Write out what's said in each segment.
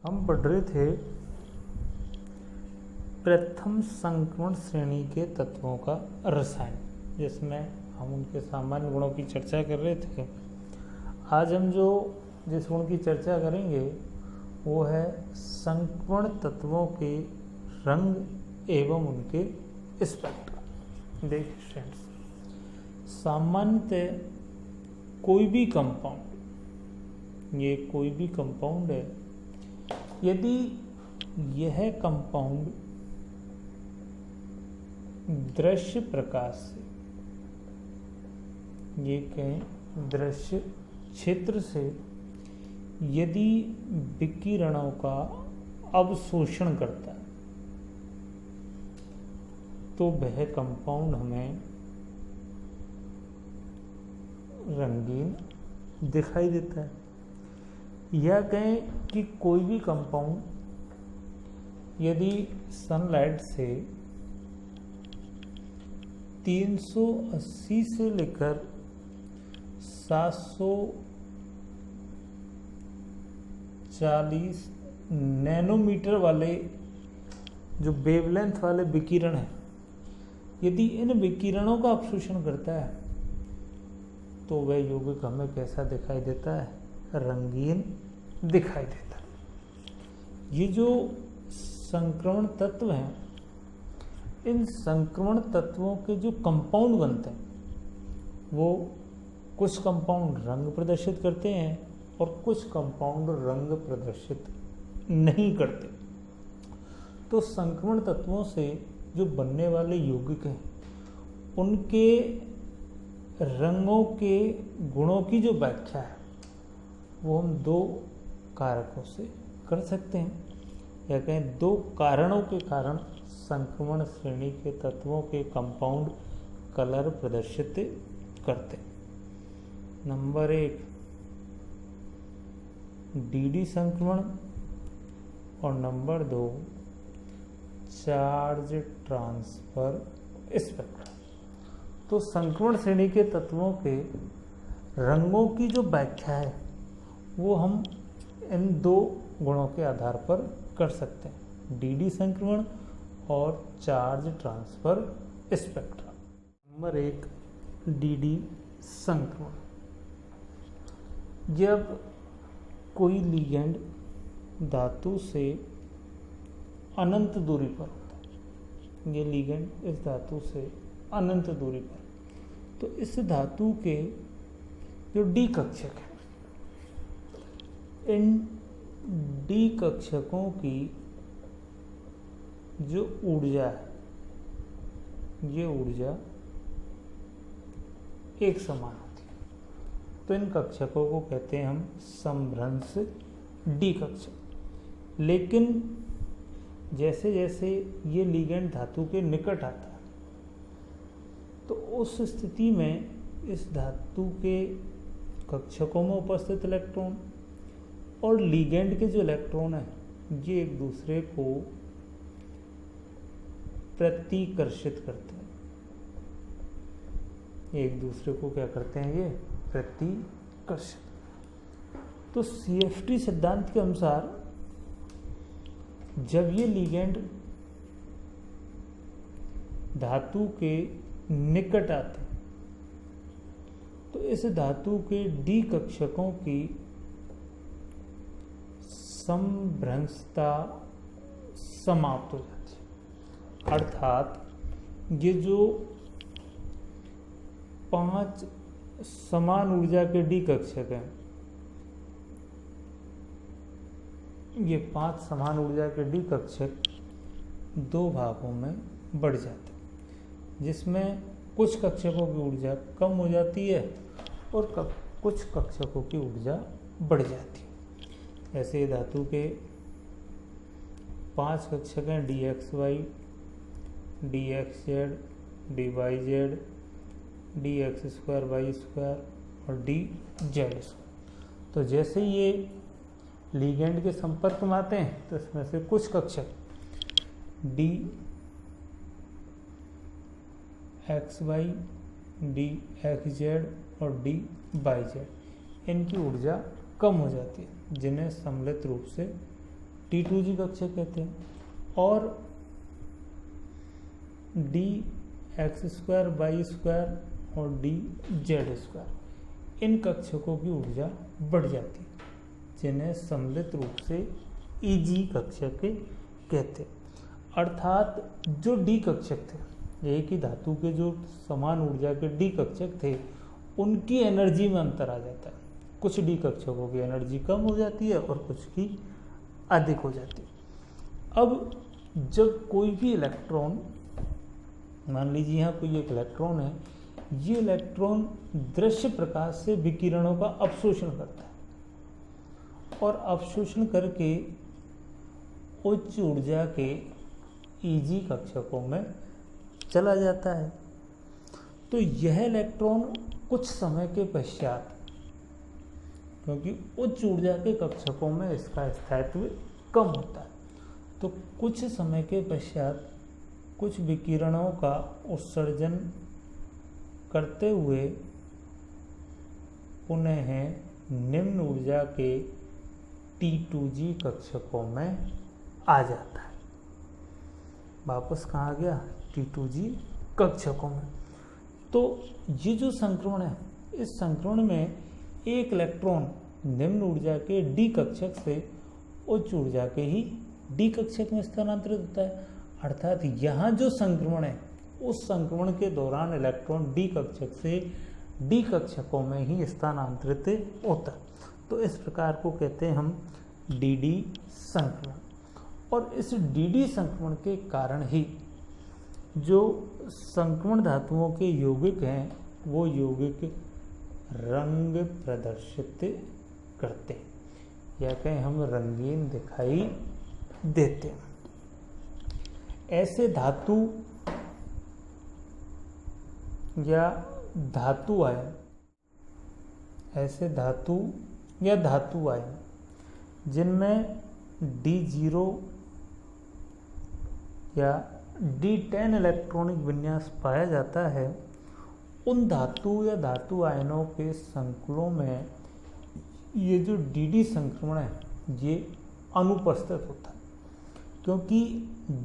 हम पढ़ रहे थे प्रथम संक्रमण श्रेणी के तत्वों का रसायन, जिसमें हम उनके सामान्य गुणों की चर्चा कर रहे थे। आज हम जिस गुण की चर्चा करेंगे वो है संक्रमण तत्वों के रंग एवं उनके स्पेक्ट्रा। देखिए फ्रेंड्स, सामान्यतः कोई भी कंपाउंड है, यदि यह कंपाउंड दृश्य प्रकाश से, ये कहें दृश्य क्षेत्र से, यदि विकिरणों का अवशोषण करता है तो वह कंपाउंड हमें रंगीन दिखाई देता है। या कहें कि कोई भी कंपाउंड यदि सनलाइट से 380 से लेकर 740 नैनोमीटर वाले जो वेवलेंथ वाले विकिरण है, यदि इन विकिरणों का अवशोषण करता है तो वह यौगिक हमें कैसा दिखाई देता है? रंगीन दिखाई देता है। ये जो संक्रमण तत्व हैं, इन संक्रमण तत्वों के जो कंपाउंड बनते हैं वो कुछ कंपाउंड रंग प्रदर्शित करते हैं और कुछ कंपाउंड रंग प्रदर्शित नहीं करते। तो संक्रमण तत्वों से जो बनने वाले यौगिक हैं उनके रंगों के गुणों की जो व्याख्या है वो हम दो कारकों से कर सकते हैं, या कहें दो कारणों के कारण संक्रमण श्रेणी के तत्वों के कंपाउंड कलर प्रदर्शित करते हैं। नंबर 1 डीडी संक्रमण और नंबर 2 चार्ज ट्रांसफर स्पेक्ट्रा। तो संक्रमण श्रेणी के तत्वों के रंगों की जो व्याख्या है वो हम इन दो गुणों के आधार पर कर सकते हैं, डीडी संक्रमण और charge transfer spectra. Number 1 DD संक्रमण। जब कोई लिगेंड धातु से अनंत दूरी पर होता है, ये लिगेंड इस धातु से अनंत दूरी पर, तो इस धातु के जो डी कक्षक है, इन डी कक्षकों की जो ऊर्जा है, ये ऊर्जा एक समान होती है। तो इन कक्षकों को कहते हैं हम समभ्रंश डी कक्षक। लेकिन जैसे जैसे ये लिगेंड धातु के निकट आता है तो उस स्थिति में इस धातु के कक्षकों में उपस्थित इलेक्ट्रॉन और लिगेंड के जो इलेक्ट्रॉन है ये एक दूसरे को प्रतिकर्षित करते हैं। एक दूसरे को क्या करते हैं? ये प्रतिकर्षित। तो CFT सिद्धांत के अनुसार जब ये लिगेंड धातु के निकट आते हैं तो इस धातु के डी कक्षकों की समभ्रंशता समाप्त हो जाती है। अर्थात ये जो 5 समान ऊर्जा के डी कक्षक हैं, ये 5 समान ऊर्जा के डी कक्षक दो भागों में बढ़ जाते हैं, जिसमें कुछ कक्षकों की ऊर्जा कम हो जाती है और कुछ कक्षकों की ऊर्जा बढ़ जाती है। ऐसे धातु के 5 कक्षक हैं, DXY, DXZ, DYZ, DX2Y2 और DZ2। तो जैसे ये लिगेंड के संपर्क में आते हैं तो इसमें से कुछ कक्षक DXY, DXZ और DYZ, इनकी ऊर्जा कम हो जाती है, जिन्हें सम्मिलित रूप से T2G कक्षक कहते हैं, और dx² और dz², इन कक्षकों की ऊर्जा बढ़ जाती है, जिन्हें सम्मिलित रूप से Eg कक्षक कहते हैं। अर्थात जो डी कक्षक थे, एक ही धातु के जो समान ऊर्जा के डी कक्षक थे, उनकी एनर्जी में अंतर आ जाता है। कुछ डी कक्षकों की एनर्जी कम हो जाती है और कुछ की अधिक हो जाती है। अब जब कोई भी इलेक्ट्रॉन, मान लीजिए यहाँ कोई एक इलेक्ट्रॉन है, ये इलेक्ट्रॉन दृश्य प्रकाश से विकिरणों का अवशोषण करता है और अवशोषण करके उच्च ऊर्जा के Eg कक्षकों में चला जाता है। तो यह इलेक्ट्रॉन कुछ समय के पश्चात, क्योंकि उच्च ऊर्जा के कक्षकों में इसका स्थायित्व कम होता है, तो कुछ समय के पश्चात कुछ विकिरणों का उत्सर्जन करते हुए पुनः निम्न ऊर्जा के T2G कक्षकों में आ जाता है। वापस कहाँ गया? T2G कक्षकों में। तो ये जो संक्रमण है, इस संक्रमण में एक इलेक्ट्रॉन निम्न ऊर्जा के D कक्षक से उच्च ऊर्जा के ही D कक्षक में स्थानांतरित होता है। अर्थात यहाँ जो संक्रमण है, उस संक्रमण के दौरान इलेक्ट्रॉन D कक्षक से D कक्षकों में ही स्थानांतरित होता है। तो इस प्रकार को कहते हैं हम DD संक्रमण। और इस DD संक्रमण के कारण ही जो संक्रमण धातुओं के यौगिक हैं, वो यौगिक रंग प्रदर्शित करते हैं, या कहें हम रंगीन दिखाई देते हैं। ऐसे धातु या धातु आयन, ऐसे धातु या धातु आयन जिनमें D0 या D10 इलेक्ट्रॉनिक विन्यास पाया जाता है, उन धातु या धातु आयनों के संकुलों में ये जो DD संक्रमण है, ये अनुपस्थित होता है। क्योंकि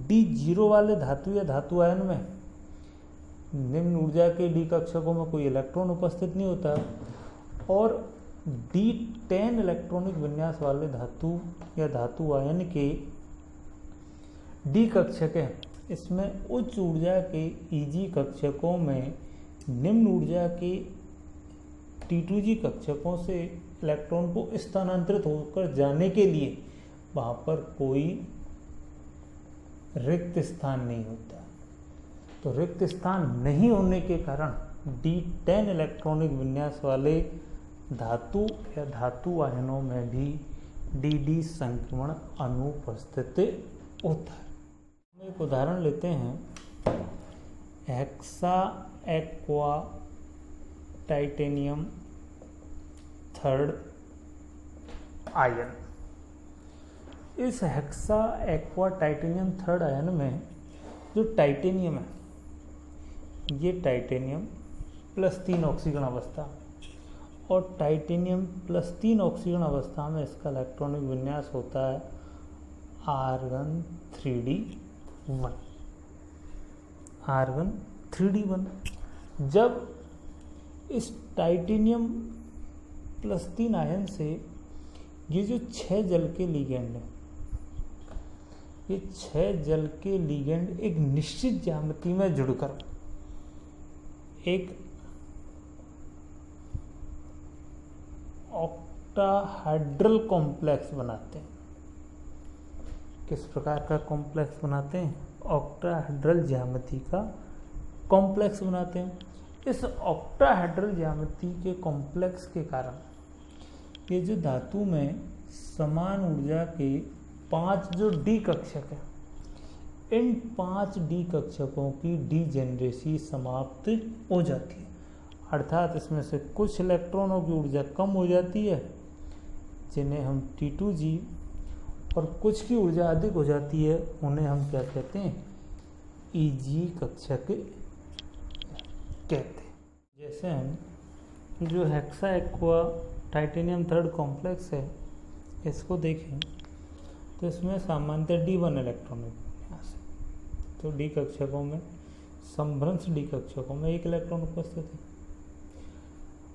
D0 वाले धातु या धातु आयन में निम्न ऊर्जा के D कक्षकों में कोई इलेक्ट्रॉन उपस्थित नहीं होता, और D10 इलेक्ट्रॉनिक विन्यास वाले धातु या धातु आयन के D कक्षक है, इसमें उच्च ऊर्जा के Eg कक्षकों में निम्न ऊर्जा के T2G कक्षकों से इलेक्ट्रॉन को स्थानांतरित होकर जाने के लिए वहाँ पर कोई रिक्त स्थान नहीं होता। तो रिक्त स्थान नहीं होने के कारण D10 इलेक्ट्रॉनिक विन्यास वाले धातु या धातु आयनों में भी DD संक्रमण अनुपस्थित होता है। हम एक उदाहरण लेते हैं, hexa aqua titanium third ion. इस hexa aqua titanium third ion में जो टाइटेनियम है, ये टाइटेनियम +3 ऑक्सीजन अवस्था, और टाइटेनियम +3 ऑक्सीजन अवस्था में इसका इलेक्ट्रॉनिक विन्यास होता है R1 3D1। R1 3D1। जब इस टाइटेनियम +3 आयन से ये जो 6 जल के लिगेंड हैं, ये 6 जल के लिगेंड एक निश्चित ज्यामिति में जुड़कर एक ऑक्टाहेड्रल कॉम्प्लेक्स बनाते हैं। किस प्रकार का कॉम्प्लेक्स बनाते हैं? ऑक्टाहेड्रल ज्यामिति का कॉम्प्लेक्स बनाते हैं। इस ऑक्टाहेड्रल ज्यामिति के कॉम्प्लेक्स के कारण ये जो धातु में समान ऊर्जा के 5 जो D कक्षक हैं, इन 5 D कक्षकों की डीजेनरेसी समाप्त हो जाती है। अर्थात इसमें से कुछ इलेक्ट्रॉनों की ऊर्जा कम हो जाती है, जिन्हें हम T2G, और कुछ की ऊर्जा अधिक हो जाती है, उन्हें हम क्या कहते हैं? Eg कक्षक कहते हैं। जैसे हम जो hexa aqua titanium third complex है, इसको देखें तो इसमें सामान्यतः D1 इलेक्ट्रॉनिक विन्यास है। तो डी कक्षकों में, संभ्रंश डी कक्षकों में एक इलेक्ट्रॉन उपस्थित है।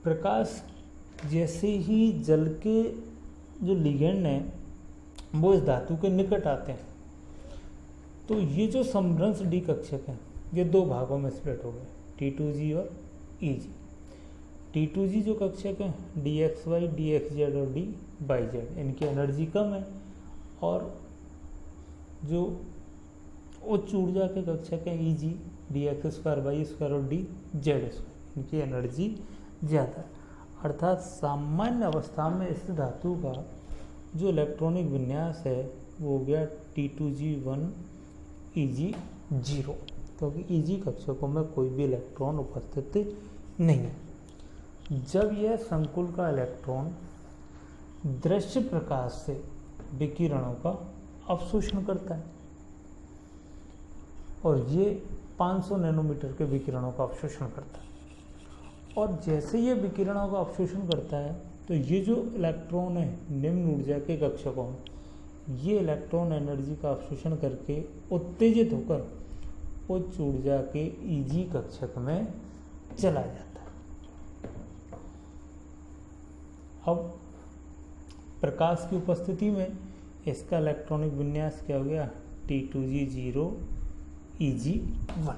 प्रकाश जैसे ही जल के जो लिगेंड हैं वो इस धातु के निकट आते हैं, तो ये जो संभ्रंश डी कक्षक हैं ये दो भागों में स्प्लिट हो गए, T2G और EG। T2G जो कक्षक हैं DXY, DXZ और DYZ, इनकी एनर्जी कम है, और जो उच्च ऊर्जा के कक्षक हैं EG, DX2, Y2 और DZ2, इनकी एनर्जी ज़्यादा है। अर्थात सामान्य अवस्था में इस धातु का जो इलेक्ट्रॉनिक विन्यास है वो हो गया T2G1 EG0, क्योंकि EG कक्षकों में कोई भी इलेक्ट्रॉन उपस्थित नहीं है। जब यह संकुल का इलेक्ट्रॉन दृश्य प्रकाश से विकिरणों का अवशोषण करता है, और ये 500 नैनोमीटर के विकिरणों का अवशोषण करता है, और जैसे ये विकिरणों का अवशोषण करता है तो ये जो इलेक्ट्रॉन है निम्न ऊर्जा के कक्षकों में, ये इलेक्ट्रॉन एनर्जी का अवशोषण करके उत्तेजित होकर उच्च ऊर्जा के EG कक्षक में चला जाता है। अब प्रकाश की उपस्थिति में इसका इलेक्ट्रॉनिक विन्यास क्या हो गया, T2G0 EG1।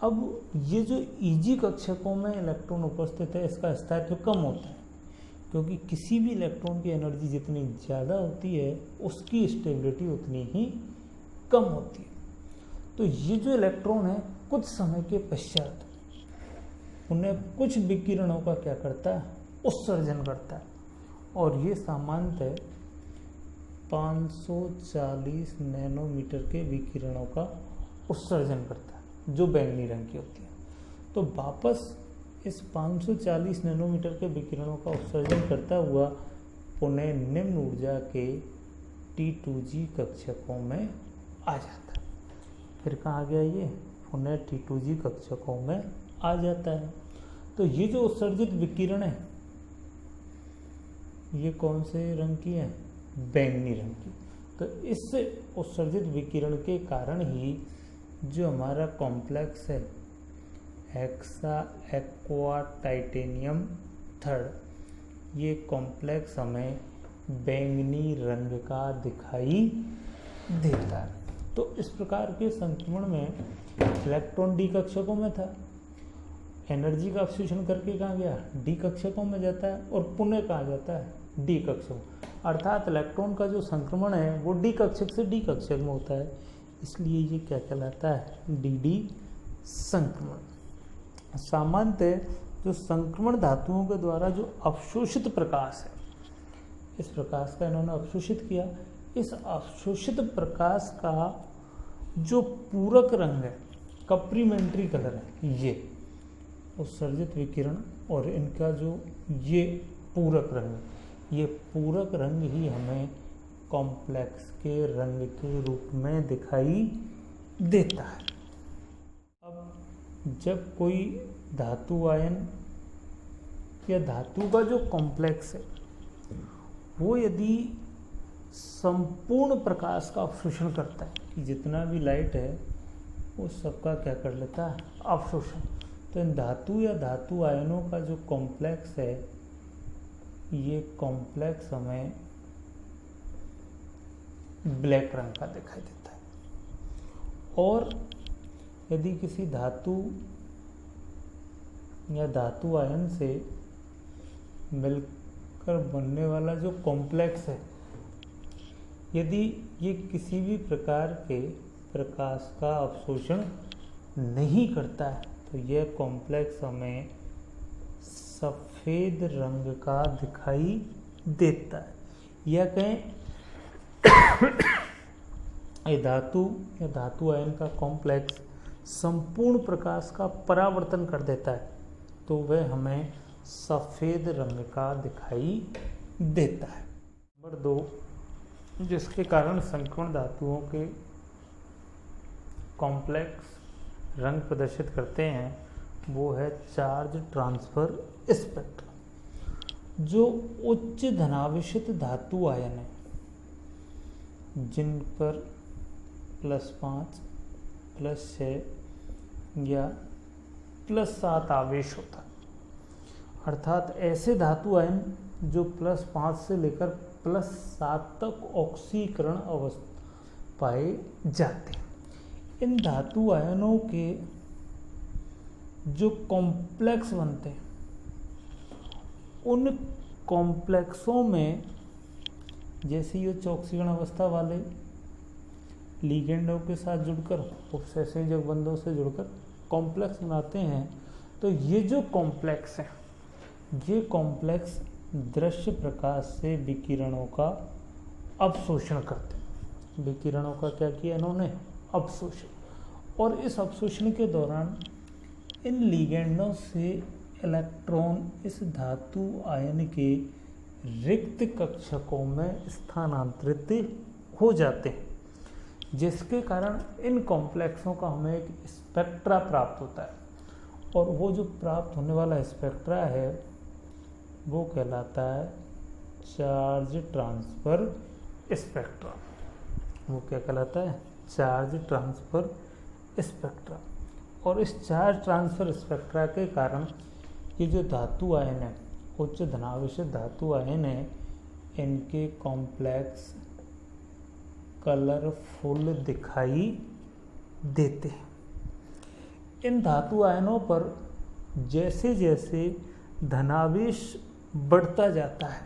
अब ये जो EG कक्षकों में इलेक्ट्रॉन उपस्थित है इसका स्थायित्व कम होता है, क्योंकि किसी भी इलेक्ट्रॉन की एनर्जी जितनी ज़्यादा होती है उसकी स्टेबिलिटी उतनी ही कम होती है। तो ये जो इलेक्ट्रॉन है कुछ समय के पश्चात उन्हें कुछ विकिरणों का क्या करता है, उत्सर्जन करता है, और ये सामान्यतः 540 नैनोमीटर के विकिरणों का उत्सर्जन करता है जो बैंगनी रंग की होती है। तो वापस इस 540 नैनोमीटर के विकिरणों का उत्सर्जन करता हुआ पुनः निम्न ऊर्जा के T2G कक्षकों में आ जाता है। फिर कहाँ गया ये, पुनः T2G कक्षकों में आ जाता है। तो ये जो उत्सर्जित विकिरण है ये कौन से रंग की है, बैंगनी रंग की। तो इस उत्सर्जित विकिरण के कारण ही जो हमारा कॉम्प्लेक्स है हेक्सा एक्वा टाइटेनियम थर्ड, ये कॉम्प्लेक्स हमें बैंगनी रंग का दिखाई देता है। तो इस प्रकार के संक्रमण में इलेक्ट्रॉन डी कक्षकों में था, एनर्जी का अवशोषण करके कहाँ गया, डी कक्षकों में जाता है, और पुनः कहाँ जाता है, डी कक्षकों। अर्थात इलेक्ट्रॉन का जो संक्रमण है वो डी कक्षक से डी कक्षक में होता है, इसलिए ये क्या कहलाता है, डी संक्रमण। सामान्यतः जो संक्रमण धातुओं के द्वारा जो अवशोषित प्रकाश है, इस प्रकाश का इन्होंने अवशोषित किया, इस अवशोषित प्रकाश का जो पूरक रंग है, कप्लीमेंट्री कलर है, ये उत्सर्जित विकिरण और इनका जो ये पूरक रंग, ये पूरक रंग ही हमें कॉम्प्लेक्स के रंग के रूप में दिखाई देता है। अब जब कोई धातु आयन या धातु का जो कॉम्प्लेक्स है वो यदि संपूर्ण प्रकाश का अवशोषण करता है, कि जितना भी लाइट है वो सबका क्या कर लेता है, अवशोषण, तो इन धातु या धातु आयनों का जो कॉम्प्लेक्स है ये कॉम्प्लेक्स हमें ब्लैक रंग का दिखाई देता है। और यदि किसी धातु या धातु आयन से मिलकर बनने वाला जो कॉम्प्लेक्स है, यदि ये किसी भी प्रकार के प्रकाश का अवशोषण नहीं करता है तो यह कॉम्प्लेक्स हमें सफ़ेद रंग का दिखाई देता है। या कहें ये धातु या धातु आयन का कॉम्प्लेक्स संपूर्ण प्रकाश का परावर्तन कर देता है तो वह हमें सफ़ेद रंग का दिखाई देता है। नंबर 2, जिसके कारण संक्रमण धातुओं के कॉम्प्लेक्स रंग प्रदर्शित करते हैं वो है चार्ज ट्रांसफर स्पेक्ट्रम। जो उच्च धनावेशित धातु आयन है जिन पर +5, +6 या +7 आवेश होता है, अर्थात ऐसे धातु आयन जो +5 से लेकर +7 तक ऑक्सीकरण अवस्था पाए जाते हैं। इन धातु आयनों के जो कॉम्प्लेक्स बनते हैं, उन कॉम्प्लेक्सों में जैसे ये ऑक्सीकरण अवस्था वाले लिगेंडों के साथ जुड़कर उपसंयोजक बंधों से जुड़कर कॉम्प्लेक्स बनाते हैं, तो ये जो कॉम्प्लेक्स हैं, ये कॉम्प्लेक्स दृश्य प्रकाश से विकिरणों का अवशोषण करते हैं। विकिरणों का क्या किया इन्होंने? अवशोषण। और इस अवशोषण के दौरान इन लिगेंडों से इलेक्ट्रॉन इस धातु आयन के रिक्त कक्षकों में स्थानांतरित हो जाते हैं, जिसके कारण इन कॉम्प्लेक्सों का हमें एक स्पेक्ट्रा प्राप्त होता है। और वो जो प्राप्त होने वाला स्पेक्ट्रा है वो कहलाता है चार्ज ट्रांसफर स्पेक्ट्रा। वो क्या कहलाता है? Charge transfer spectra. और इस चार्ज ट्रांसफर स्पेक्ट्रा के कारण ये जो धातु आयन है, उच्च धनावेशित धातु आयन है, इनके कॉम्प्लेक्स कलरफुल दिखाई देते हैं। इन धातु आयनों पर जैसे जैसे धनावेश बढ़ता जाता है,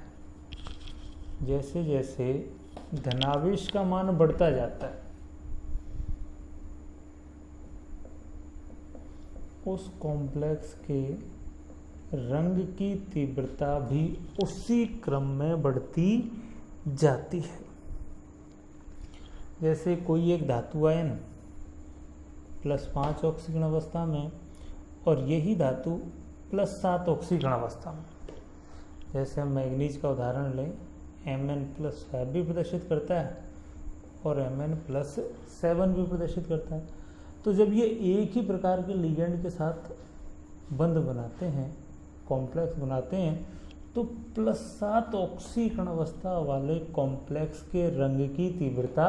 जैसे जैसे धनावेश का मान बढ़ता जाता है, उस कॉम्प्लेक्स के रंग की तीव्रता भी उसी क्रम में बढ़ती जाती है। जैसे कोई एक धातु आयन +5 ऑक्सीकरण अवस्था में और यही धातु +7 ऑक्सीकरण अवस्था में, जैसे हम मैग्नीज का उदाहरण लें, Mn+5 भी प्रदर्शित करता है और Mn+7 भी प्रदर्शित करता है। तो जब ये एक ही प्रकार के लिगेंड के साथ बंध बनाते हैं, कॉम्प्लेक्स बनाते हैं, तो +7 ऑक्सीकरण अवस्था वाले कॉम्प्लेक्स के रंग की तीव्रता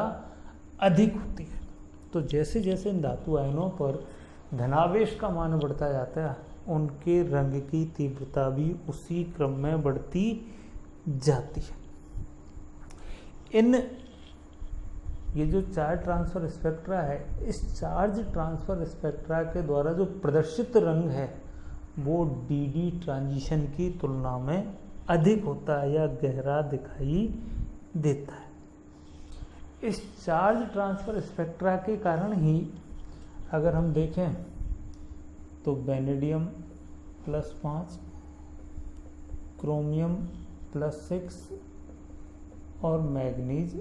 अधिक होती है। तो जैसे जैसे इन धातु आयनों पर धनावेश का मान बढ़ता जाता है, उनके रंग की तीव्रता भी उसी क्रम में बढ़ती जाती है। ये जो चार्ज ट्रांसफर स्पेक्ट्रा है, इस चार्ज ट्रांसफर स्पेक्ट्रा के द्वारा जो प्रदर्शित रंग है वो डी ट्रांजिशन की तुलना में अधिक होता है या गहरा दिखाई देता है। इस चार्ज ट्रांसफर स्पेक्ट्रा के कारण ही अगर हम देखें तो वेनेडियम +5, क्रोमियम +6 और मैग्नीज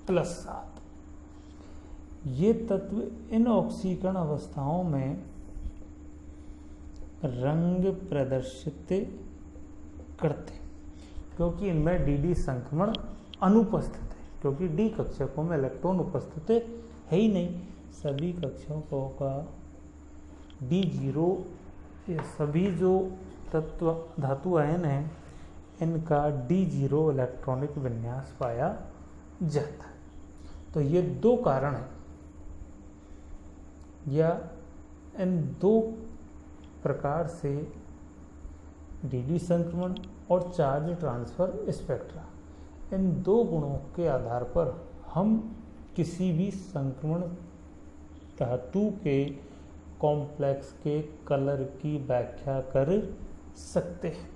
+7, ये तत्व इन ऑक्सीकरण अवस्थाओं में रंग प्रदर्शित करते, क्योंकि इनमें डी संक्रमण अनुपस्थित है, क्योंकि डी कक्षकों में इलेक्ट्रॉन उपस्थित है ही नहीं। सभी कक्षकों का D0, ये सभी जो तत्व धातु आयन हैं, इनका D0 इलेक्ट्रॉनिक विन्यास पाया जाता है। तो ये दो कारण हैं, या इन दो प्रकार से डी संक्रमण और चार्ज ट्रांसफर स्पेक्ट्रा, इन दो गुणों के आधार पर हम किसी भी संक्रमण धातु के कॉम्प्लेक्स के कलर की व्याख्या कर सकते हैं।